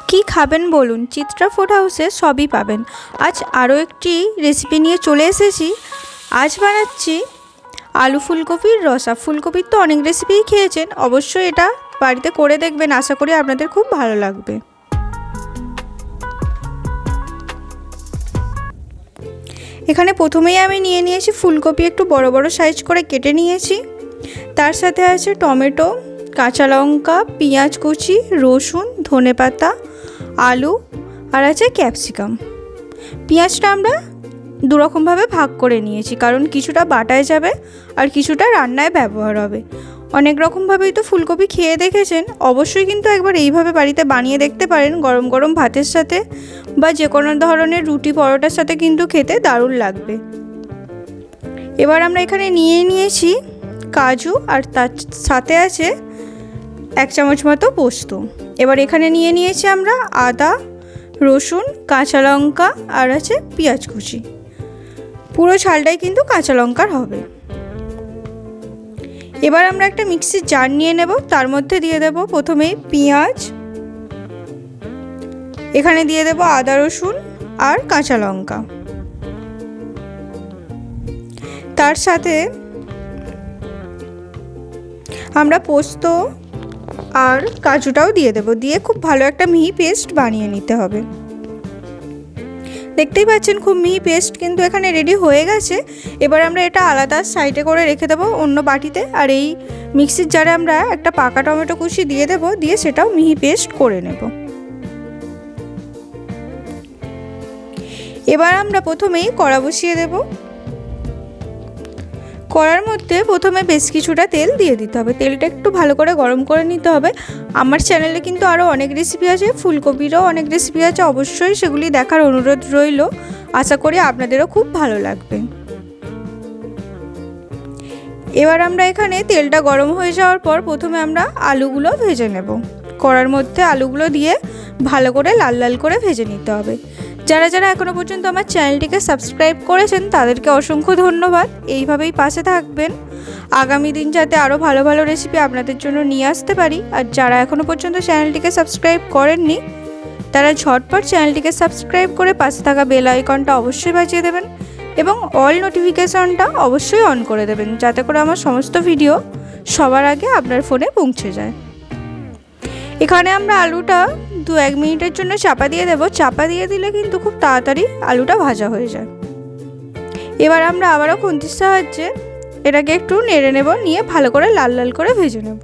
কি খাবেন বলুন, চিত্রা ফুড হাউসে সবই পাবেন। আজ আরও একটি রেসিপি নিয়ে চলে এসেছি। আজ বানাচ্ছি আলু ফুলকপির রসা। ফুলকপির তো অনেক রেসিপিই খেয়েছেন, অবশ্যই এটা বাড়িতে করে দেখবেন, আশা করি আপনাদের খুব ভালো লাগবে। এখানে প্রথমেই আমি নিয়ে নিয়েছি ফুলকপি, একটু বড় বড় সাইজ করে কেটে নিয়েছি। তার সাথে আছে টমেটো, কাঁচা লঙ্কা, পেঁয়াজ কুচি, রসুন, ধনেপাতা, আলু আর আছে ক্যাপসিকাম। পেঁয়াজটা আমরা দুরকমভাবে ভাগ করে নিয়েছি, কারণ কিছুটা বাটায় যাবে আর কিছুটা রান্নায় ব্যবহার হবে। অনেক রকমভাবেই তো ফুলকপি খেয়ে দেখেছেন, অবশ্যই কিন্তু একবার এইভাবে বাড়িতে বানিয়ে দেখতে পারেন। গরম গরম ভাতের সাথে বা যে কোনো ধরনের রুটি পরোটার সাথে কিন্তু খেতে দারুণ লাগবে। এবার আমরা এখানে নিয়ে নিয়েছি কাজু, আর তার সাথে আছে 1 চামচ মতো পোস্ত। এবার এখানে নিয়ে নিয়েছি আমরা আদা, রসুন, কাঁচা লঙ্কা আর আছে পেঁয়াজ কুচি। পুরো ঝালটাই কিন্তু কাঁচা লঙ্কার হবে। এবার আমরা একটা মিক্সির জার নিয়ে নেব, তার মধ্যে দিয়ে দেব প্রথমেই পেঁয়াজ, এখানে দিয়ে দেব আদা, রসুন আর কাঁচা লঙ্কা। তার সাথে আমরা পোস্ত আর কাজুটাও দিয়ে দেব, দিয়ে খুব ভালো একটা মিহি পেস্ট বানিয়ে নিতে হবে। দেখতেই পাচ্ছেন খুব মিহি পেস্ট কিন্তু এখানে রেডি হয়ে গেছে। এবার আমরা এটা আলাদা সাইডে করে রেখে দেবো অন্য বাটিতে। আর এই মিক্সির জারে আমরা একটা পাকা টমেটো কুচি দিয়ে দেব, দিয়ে সেটাও মিহি পেস্ট করে নেব। এবার আমরা প্রথমেই কড়া বসিয়ে দেব। কড়ার মধ্যে প্রথমে বেশ কিছুটা তেল দিয়ে দিতে হবে। তেলটা একটু ভালো করে গরম করে নিতে হবে। আমার চ্যানেলে কিন্তু আরও অনেক রেসিপি আছে, ফুলকপিরও অনেক রেসিপি আছে, অবশ্যই সেগুলি দেখার অনুরোধ রইল। আশা করি আপনাদেরও খুব ভালো লাগবে। এবার আমরা এখানে তেলটা গরম হয়ে যাওয়ার পর প্রথমে আমরা আলুগুলো ভেজে নেব। কড়ার মধ্যে আলুগুলো দিয়ে ভালো করে লাল লাল করে ভেজে নিতে হবে। যারা যারা এখনও পর্যন্ত আমার চ্যানেলটিকে সাবস্ক্রাইব করেছেন তাদেরকে অসংখ্য ধন্যবাদ। এইভাবেই পাশে থাকবেন, আগামী দিন যাতে আরও ভালো ভালো রেসিপি আপনাদের জন্য নিয়ে আসতে পারি। আর যারা এখনও পর্যন্ত চ্যানেলটিকে সাবস্ক্রাইব করেননি তারা ঝটপট চ্যানেলটিকে সাবস্ক্রাইব করে পাশে থাকা বেল আইকনটা অবশ্যই বাজিয়ে দেবেন এবং অল নোটিফিকেশনটা অবশ্যই অন করে দেবেন, যাতে করে আমার সমস্ত ভিডিও সবার আগে আপনার ফোনে পৌঁছে যায়। এখানে আমরা আলুটা 2-1 মিনিটের জন্য চাপা দিয়ে দেব। চাপা দিয়ে দিলে কিন্তু খুব তাড়াতাড়ি আলুটা ভাজা হয়ে যায়। এবার আমরা আবারও খুন্তির সাহায্যে এটাকে একটু নেড়ে নেব, নিয়ে ভালো করে লাল লাল করে ভেজে নেব।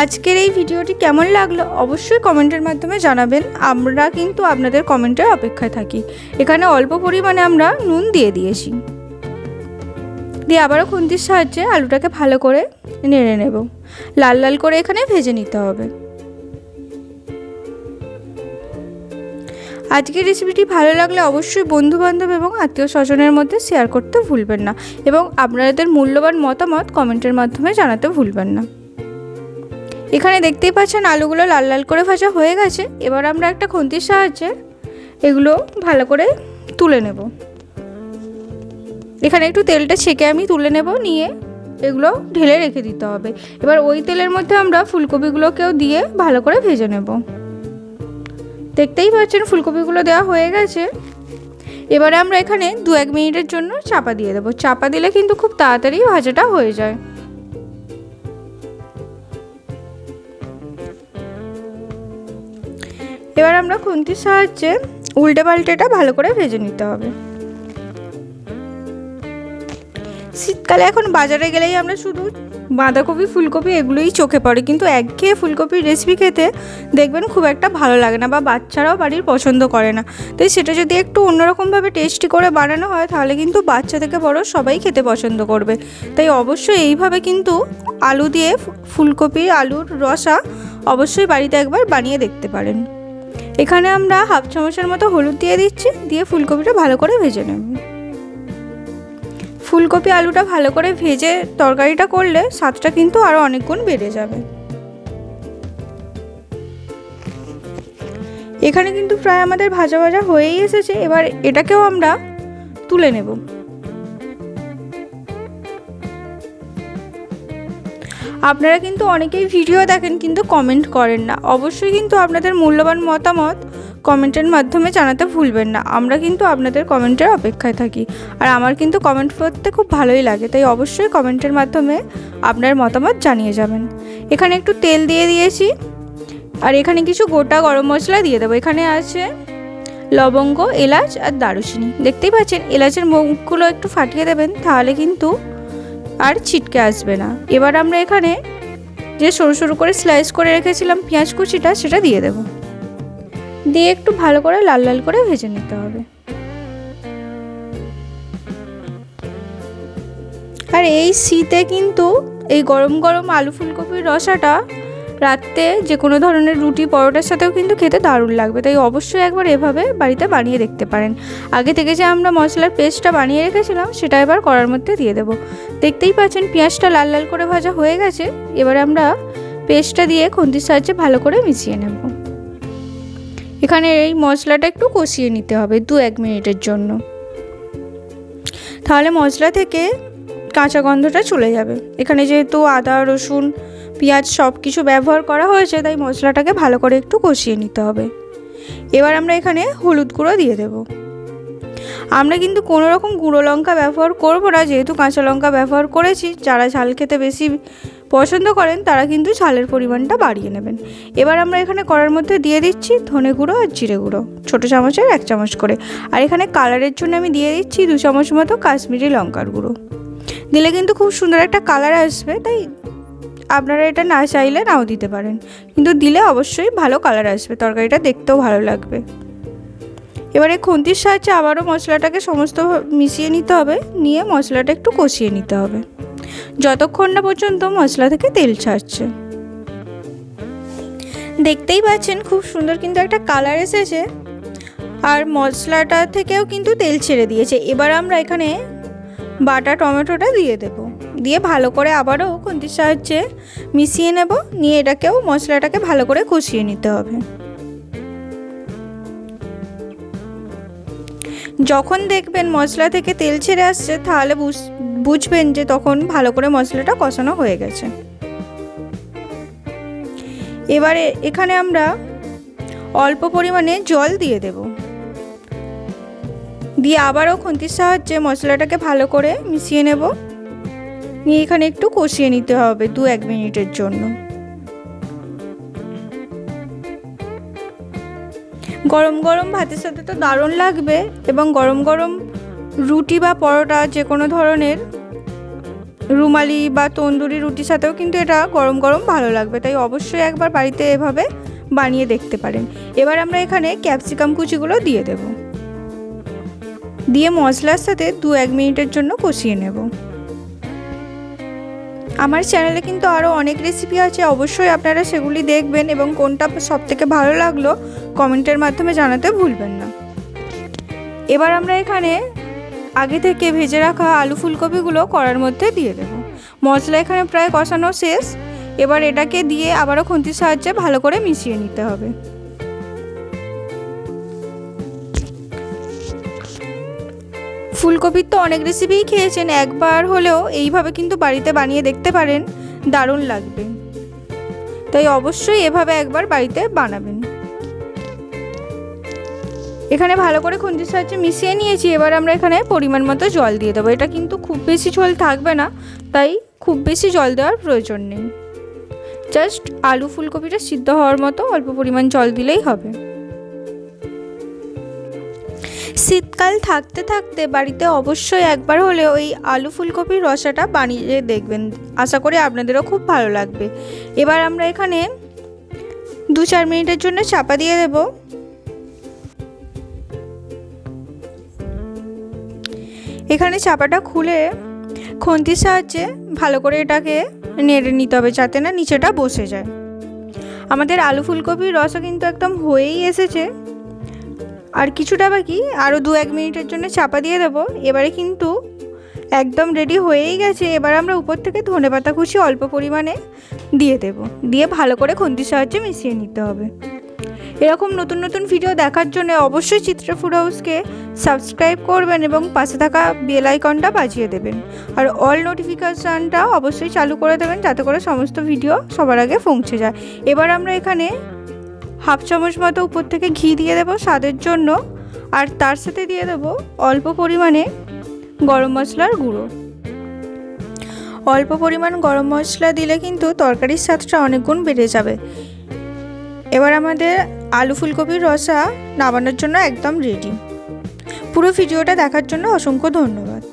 আজকের এই ভিডিওটি কেমন লাগলো অবশ্যই কমেন্টের মাধ্যমে জানাবেন। আমরা কিন্তু আপনাদের কমেন্টের অপেক্ষায় থাকি। এখানে অল্প পরিমাণে আমরা নুন দিয়ে দিয়েছি, দিয়ে আবারও খুন্তির সাহায্যে আলুটাকে ভালো করে নেড়ে নেব। লাল লাল করে এখানে ভেজে নিতে হবে। আজকের রেসিপিটি ভালো লাগলে অবশ্যই বন্ধুবান্ধব এবং আত্মীয় স্বজনের মধ্যে শেয়ার করতে ভুলবেন না এবং আপনাদের মূল্যবান মতামত কমেন্টের মাধ্যমে জানাতে ভুলবেন না। এখানে দেখতেই পাচ্ছেন আলুগুলো লাল লাল করে ভাজা হয়ে গেছে। এবার আমরা একটা খুন্তির সাহায্যে এগুলো ভালো করে তুলে নেব। এখানে একটু তেলটা ছেঁকে আমি তুলে নেব, নিয়ে এগুলো ঢেলে রেখে দিতে হবে। এবার ওই তেলের মধ্যে আমরা ফুলকপিগুলোকেও দিয়ে ভালো করে ভেজে নেব। দেখতেই পাচ্ছেন ফুলকপিগুলো দেওয়া হয়ে গেছে। এবারে আমরা এখানে 2-1 মিনিটের জন্য চাপা দিয়ে দেবো। চাপা দিলে কিন্তু খুব তাড়াতাড়ি ভাজাটা হয়ে যায়। এবার আমরা খুন্তির সাহায্যে উল্টে পাল্টেটা ভালো করে ভেজে নিতে হবে। শীতকালে এখন বাজারে গেলেই আমরা শুধু বাঁধাকপি, ফুলকপি এগুলোই চোখে পড়ে, কিন্তু একঘেয়ে ফুলকপির রেসিপি খেতে দেখবেন খুব একটা ভালো লাগে না, বা বাচ্চারাও বাড়ির পছন্দ করে না। তাই সেটা যদি একটু অন্যরকমভাবে টেস্টি করে বানানো হয় তাহলে কিন্তু বাচ্চা থেকে বড় সবাই খেতে পছন্দ করবে। তাই অবশ্যই এইভাবে কিন্তু আলু দিয়ে ফুলকপি আলুর রসা অবশ্যই বাড়িতে একবার বানিয়ে দেখতে পারেন। এখানে আমরা 1/2 চামচের মতো হলুদ দিয়ে দিচ্ছি, দিয়ে ফুলকপিটা ভালো করে ভেজে নেব। ফুলকপি আলুটা ভালো করে ভেজে তরকারিটা করলে স্বাদটা কিন্তু আরও অনেক গুণ বেড়ে যাবে। এখানে কিন্তু প্রায় আমাদের ভাজা ভাজা হয়েই এসেছে। এবার এটাকেও আমরা তুলে নেব। আপনারা কিন্তু অনেকেই ভিডিও দেখেন কিন্তু কমেন্ট করেন না। অবশ্যই কিন্তু আপনাদের মূল্যবান মতামত কমেন্টের মাধ্যমে জানাতে ভুলবেন না। আমরা কিন্তু আপনাদের কমেন্টের অপেক্ষায় থাকি, আর আমার কিন্তু কমেন্ট করতে খুব ভালোই লাগে, তাই অবশ্যই কমেন্টের মাধ্যমে আপনার মতামত জানিয়ে যাবেন। এখানে একটু তেল দিয়ে দিয়েছি, আর এখানে কিছু গোটা গরম মশলা দিয়ে দেবো। এখানে আছে লবঙ্গ, এলাচ আর দারুচিনি। দেখতেই পাচ্ছেন এলাচের মুখগুলো একটু ফাটিয়ে দেবেন, তাহলে কিন্তু আর ছিটকে আসবে না। এবার আমরা এখানে যে সরু সরু করে স্লাইস করে রেখেছিলাম পেঁয়াজ কুচিটা, সেটা দিয়ে দেব। দিয়ে একটু ভালো করে লাল লাল করে ভেজে নিতে হবে। আর এই শীতে কিন্তু এই গরম গরম আলু ফুলকপির রসাটা রাতে যে কোনো ধরনের রুটি পরোটার সাথেও কিন্তু খেতে দারুণ লাগবে। তাই অবশ্যই একবার এভাবে বাড়িতে বানিয়ে দেখতে পারেন। আগে থেকে যে আমরা মশলার পেস্টটা বানিয়ে রেখেছিলাম সেটা এবার কড়ার মধ্যে দিয়ে দেব। দেখতেই পাচ্ছেন পেঁয়াজটা লাল লাল করে ভাজা হয়ে গেছে। এবারে আমরা পেস্টটা দিয়ে খুন্তির সাহায্যে ভালো করে মিশিয়ে নেব। এখানে এই মশলাটা একটু কষিয়ে নিতে হবে 2-1 মিনিটের জন্য, তাহলে মশলা থেকে কাঁচা গন্ধটা চলে যাবে। এখানে যেহেতু আদা, রসুন, পেঁয়াজ সব কিছু ব্যবহার করা হয়েছে, তাই মশলাটাকে ভালো করে একটু কষিয়ে নিতে হবে। এবার আমরা এখানে হলুদ গুঁড়ো দিয়ে দেব। আমরা কিন্তু কোনো রকম গুঁড়ো লঙ্কা ব্যবহার করব না, যেহেতু কাঁচা লঙ্কা ব্যবহার করেছি। যারা ঝাল খেতে বেশি পছন্দ করেন তারা কিন্তু ঝালের পরিমাণটা বাড়িয়ে নেবেন। এবার আমরা এখানে কড়ার মধ্যে দিয়ে দিচ্ছি ধনে গুঁড়ো আর জিরে গুঁড়ো, ছোটো চামচের 1 চামচ করে। আর এখানে কালারের জন্য আমি দিয়ে দিচ্ছি 2 চামচ মতো কাশ্মীরি লঙ্কার গুঁড়ো। দিলে কিন্তু খুব সুন্দর একটা কালার আসবে, তাই আপনারা এটা না চাইলে নাও দিতে পারেন, কিন্তু দিলে অবশ্যই ভালো কালার আসবে, তরকারিটা দেখতেও ভালো লাগবে। এবারে খুন্তির সাহায্যে আবারও মশলাটাকে সমস্ত মিশিয়ে নিতে হবে, নিয়ে মশলাটা একটু কষিয়ে নিতে হবে যতক্ষণ না পর্যন্ত মশলা থেকে তেল ছাড়ছে। দেখতেই পাচ্ছেন খুব সুন্দর কিন্তু একটা কালার এসেছে, আর মশলাটা থেকেও কিন্তু তেল ছেড়ে দিয়েছে। এবার আমরা এখানে বাটা টমেটোটা দিয়ে দেব, দিয়ে ভালো করে আবারও খুন্তির সাহায্যে মিশিয়ে নেব, নিয়ে এটাকেও মশলাটাকে ভালো করে কষিয়ে নিতে হবে। যখন দেখবেন মশলা থেকে তেল ছেড়ে আসছে, তাহলে বুঝবেন যে তখন ভালো করে মশলাটা কষানো হয়ে গেছে। এবারে এখানে আমরা অল্প পরিমাণে জল দিয়ে দেব, দিয়ে আবারও খুন্তির সাহায্যে মশলাটাকে ভালো করে মিশিয়ে নেব, নিয়ে এখানে একটু কষিয়ে নিতে হবে 2-1 মিনিটের জন্য। গরম গরম ভাতের সাথে তো দারুণ লাগবে, এবং গরম গরম রুটি বা পরোটা যে কোনো ধরনের রুমালি বা তন্দুরি রুটির সাথেও কিন্তু এটা গরম গরম ভালো লাগবে। তাই অবশ্যই একবার বাড়িতে এভাবে বানিয়ে দেখতে পারেন। এবার আমরা এখানে ক্যাপসিকাম কুচিগুলো দিয়ে দেব, দিয়ে মশলার সাথে 2-1 মিনিটের জন্য কষিয়ে নেব। আমার চ্যানেলে কিন্তু আরও অনেক রেসিপি আছে, অবশ্যই আপনারা সেগুলি দেখবেন, এবং কোনটা সবথেকে ভালো লাগলো কমেন্টের মাধ্যমে জানাতে ভুলবেন না। এবার আমরা এখানে আগে থেকে ভেজে রাখা আলু ফুলকপিগুলো কড়ার মধ্যে দিয়ে দেব। মশলা এখানে প্রায় কষানো শেষ। এবার এটাকে দিয়ে আবারও খুন্তির সাহায্যে ভালো করে মিশিয়ে নিতে হবে। ফুলকপির তো অনেক রেসিপিই খেয়েছেন, একবার হলেও এইভাবে কিন্তু বাড়িতে বানিয়ে দেখতে পারেন, দারুণ লাগবে। তাই অবশ্যই এভাবে একবার বাড়িতে বানাবেন। এখানে ভালো করে খুন্তির সাহায্যে মিশিয়ে নিয়েছি। এবার আমরা এখানে পরিমাণ মতো জল দিয়ে দেবো। এটা কিন্তু খুব বেশি ঝোল থাকবে না, তাই খুব বেশি জল দেওয়ার প্রয়োজন নেই। জাস্ট আলু ফুলকপিটা সিদ্ধ হওয়ার মতো অল্প পরিমাণ জল দিলেই হবে। শীতকাল থাকতে থাকতে বাড়িতে অবশ্যই একবার হলেও এই আলু ফুলকপির রসাটা বানিয়ে দেখবেন, আশা করি আপনাদেরও খুব ভালো লাগবে। এবার আমরা এখানে 2-4 মিনিটের জন্য চাপা দিয়ে দেব। এখানে চাপাটা খুলে খুন্তির সাহায্যে ভালো করে এটাকে নেড়ে নিতে হবে, যাতে না নিচেটা বসে যায়। আমাদের আলু ফুলকপির রসা কিন্তু একদম হয়েই এসেছে, আর কিছুটা বাকি, আরও 2-1 মিনিটের জন্য চাপা দিয়ে দেবো। এবারে কিন্তু একদম রেডি হয়েই গেছে। এবার আমরা উপর থেকে ধনেপাতা কুচি অল্প পরিমাণে দিয়ে দেব, দিয়ে ভালো করে খুন্তির সাহায্যে মিশিয়ে নিতে হবে। এরকম নতুন নতুন ভিডিও দেখার জন্য অবশ্যই চিত্রা ফুড হাউসকে সাবস্ক্রাইব করবেন এবং পাশে থাকা বেল আইকনটা বাজিয়ে দেবেন। আর অল নোটিফিকেশানটা অবশ্যই চালু করে দেবেন, যাতে করে সমস্ত ভিডিও সবার আগে পৌঁছে যায়। এবার আমরা এখানে হাফ চামচ মতো উপর থেকে ঘি দিয়ে দেবো স্বাদের জন্য, আর তার সাথে দিয়ে দেবো অল্প পরিমাণে গরম মশলার গুঁড়ো। অল্প পরিমাণ গরম মশলা দিলে কিন্তু তরকারির স্বাদটা অনেক গুণ বেড়ে যাবে। এবার আমাদের আলু ফুলকপির রসা নামানোর জন্য একদম রেডি। পুরো ভিডিওটা দেখার জন্য অসংখ্য ধন্যবাদ।